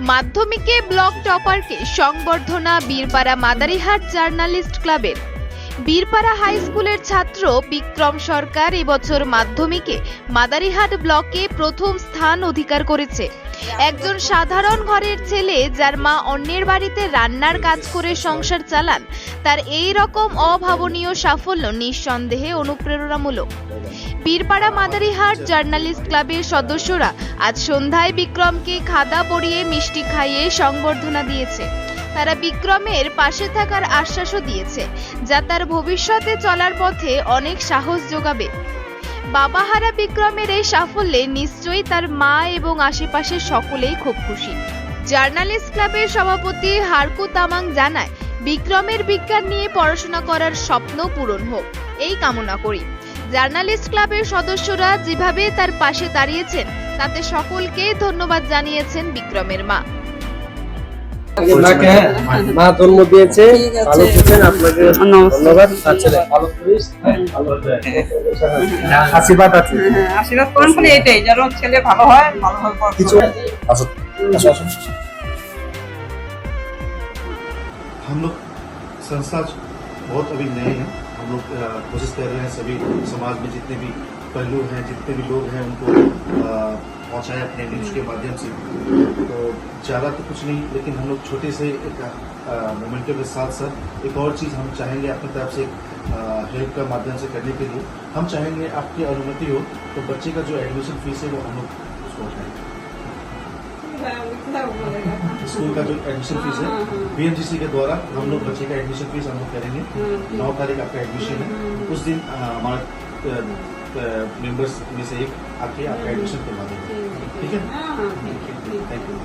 মাধ্যমিকে ব্লক টপারকে সংবর্ধনা বীরপাড়া মাদারিহাট জার্নালিস্ট ক্লাবের। বীরপাড়া হাই স্কুলের ছাত্র বিক্রম সরকার এবছর মাধ্যমিকে মাদারিহাট ব্লকে প্রথম স্থান অধিকার করেছে। একজন সাধারণ ঘরের ছেলে যার মা অন্যের বাড়িতে রান্নার কাজ করে সংসার চালান, তার এই রকম অভাবনীয় সাফল্য নিঃসন্দেহে অনুপ্রেরণামূলক। বীরপাড়া মাদারিহাট জার্নালিস্ট ক্লাবের সদস্যরা আজ সন্ধ্যায় বিক্রমকে খাদা পরিয়ে মিষ্টি খাইয়ে সংবর্ধনা দিয়েছে। তারা বিক্রমের পাশে থাকার আশ্বাসও দিয়েছে, যা তার ভবিষ্যতে চলার পথে অনেক সাহস যোগাবে। বাবাহারা বিক্রমের এই সাফল্যে নিশ্চয়ই তার মা এবং আশেপাশের সকলেই খুব খুশি। জার্নালিস্ট ক্লাবের সভাপতি হারকু তামাং জানায়, বিক্রমের বিজ্ঞান নিয়ে পড়াশোনা করার স্বপ্ন পূরণ হোক এই কামনা করি। জার্নালিস্ট ক্লাবের সদস্যরা যেভাবে তার পাশে দাঁড়িয়েছেন তাতে সকলকে ধন্যবাদ জানিয়েছেন বিক্রমের মা। মা জন্ম দিয়েছে, ভালো থাকেন, আপনাকে ধন্যবাদ। আশীর্বাদ আছে, আশীর্বাদ করেন খালি এটাই, যেন ছেলে ভালো হয়, ভালোভাবে কিছু हम लोग संस्था बहुत अभी नए हैं। हम लोग कोशिश कर रहे हैं सभी समाज में जितने भी पहलू हैं, जितने भी लोग हैं, उनको पहुंचाएं अपने न्यूज के माध्यम से। तो ज़्यादा तो कुछ नहीं, लेकिन हम लोग छोटे से एक मोमेंटम के साथ साथ एक और चीज़ हम चाहेंगे अपनी तरफ से हेल्प का माध्यम से करने के लिए। हम चाहेंगे आपकी अनुमति हो तो बच्चे का जो एडमिशन फीस है वो हम लोग उसको उठाएंगे। स्कूल का जो एडमिशन फीस है बीएमजीसी के द्वारा हम लोग बच्चे का एडमिशन फीस हम लोग करेंगे। 9 तारीख आपका एडमिशन है, उस दिन हमारा मेंबर्स में से एक आके आपका एडमिशन करवा देंगे। ठीक है, थैंक यू।